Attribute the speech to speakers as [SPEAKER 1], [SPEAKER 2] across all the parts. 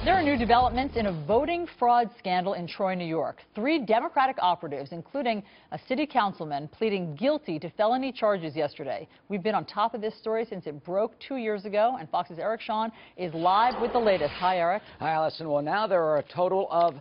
[SPEAKER 1] There are new developments in a voting fraud scandal in Troy, New York. 3 Democratic operatives, including a city councilman, pleading guilty to felony charges yesterday. We've been on top of this story since it broke 2 years ago, and Fox's Eric Shawn is live with the latest. Hi, Eric.
[SPEAKER 2] Hi, Allison. Well, now there are a total of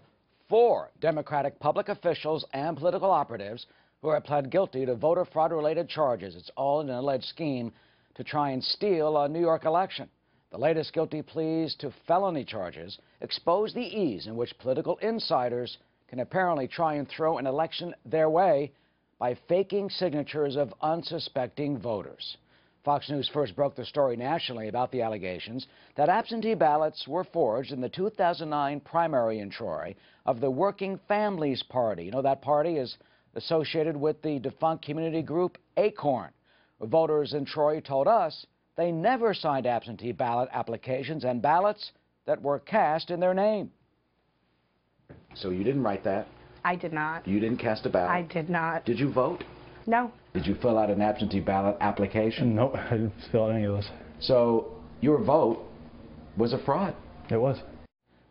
[SPEAKER 2] 4 Democratic public officials and political operatives who have pled guilty to voter fraud-related charges. It's all in an alleged scheme to try and steal a New York election. The latest guilty pleas to felony charges expose the ease in which political insiders can apparently try and throw an election their way by faking signatures of unsuspecting voters. Fox News first broke the story nationally about the allegations that absentee ballots were forged in the 2009 primary in Troy of the Working Families Party. You know, that party is associated with the defunct community group Acorn. Voters in Troy told us they never signed absentee ballot applications and ballots that were cast in their name. So you didn't write that?
[SPEAKER 3] I did not.
[SPEAKER 2] You didn't cast a ballot?
[SPEAKER 3] I did not.
[SPEAKER 2] Did you vote?
[SPEAKER 3] No.
[SPEAKER 2] Did you fill out an absentee ballot application?
[SPEAKER 4] No, I didn't fill out any of those.
[SPEAKER 2] So your vote was a fraud?
[SPEAKER 4] It was.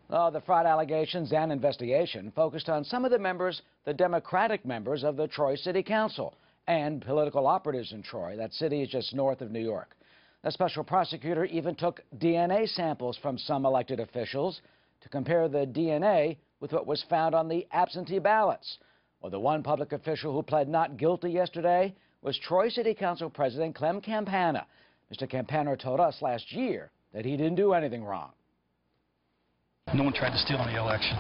[SPEAKER 2] The fraud allegations and investigation focused on some of the Democratic members of the Troy City Council and political operatives in Troy. That city is just north of New York. The special prosecutor even took DNA samples from some elected officials to compare the DNA with what was found on the absentee ballots. Well, the one public official who pled not guilty yesterday was Troy City Council President Clem Campana. Mr. Campana told us last year that he didn't do anything wrong.
[SPEAKER 5] No one tried to steal any election.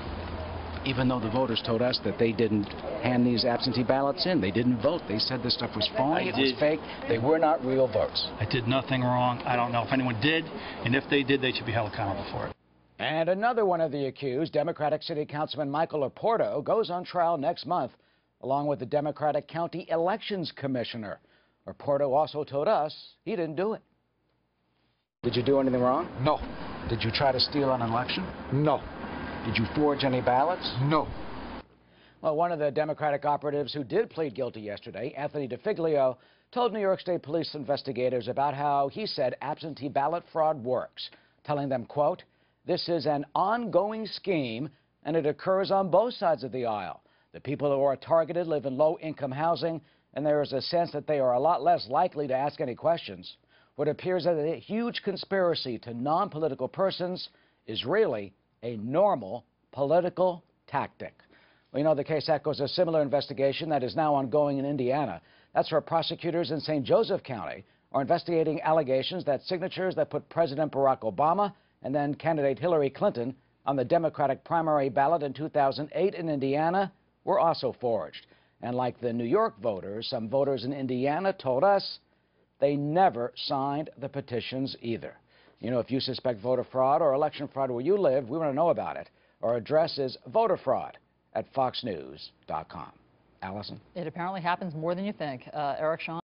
[SPEAKER 2] Even though the voters told us that they didn't hand these absentee ballots in. They didn't vote. They said this stuff was phony, it was fake. They were not real votes.
[SPEAKER 5] I did nothing wrong. I don't know if anyone did, and if they did, they should be held accountable for it.
[SPEAKER 2] And another one of the accused, Democratic City Councilman Michael Oporto, goes on trial next month, along with the Democratic County Elections Commissioner. Oporto also told us he didn't do it. Did you do anything wrong?
[SPEAKER 6] No.
[SPEAKER 2] Did you try to steal an election?
[SPEAKER 6] No.
[SPEAKER 2] Did you forge any ballots?
[SPEAKER 6] No.
[SPEAKER 2] Well, one of the Democratic operatives who did plead guilty yesterday, Anthony DeFiglio, told New York State police investigators about how he said absentee ballot fraud works, telling them, quote, "This is an ongoing scheme, and it occurs on both sides of the aisle. The people who are targeted live in low-income housing, and there is a sense that they are a lot less likely to ask any questions. What appears as a huge conspiracy to non-political persons is really a normal political tactic." Well, you know, the case echoes a similar investigation that is now ongoing in Indiana. That's where prosecutors in St. Joseph County are investigating allegations that signatures that put President Barack Obama and then candidate Hillary Clinton on the Democratic primary ballot in 2008 in Indiana were also forged. And like the New York voters, some voters in Indiana told us they never signed the petitions either. You know, if you suspect voter fraud or election fraud where you live, we want to know about it. Our address is voterfraud@foxnews.com. Allison?
[SPEAKER 1] It apparently happens more than you think. Eric Shawn.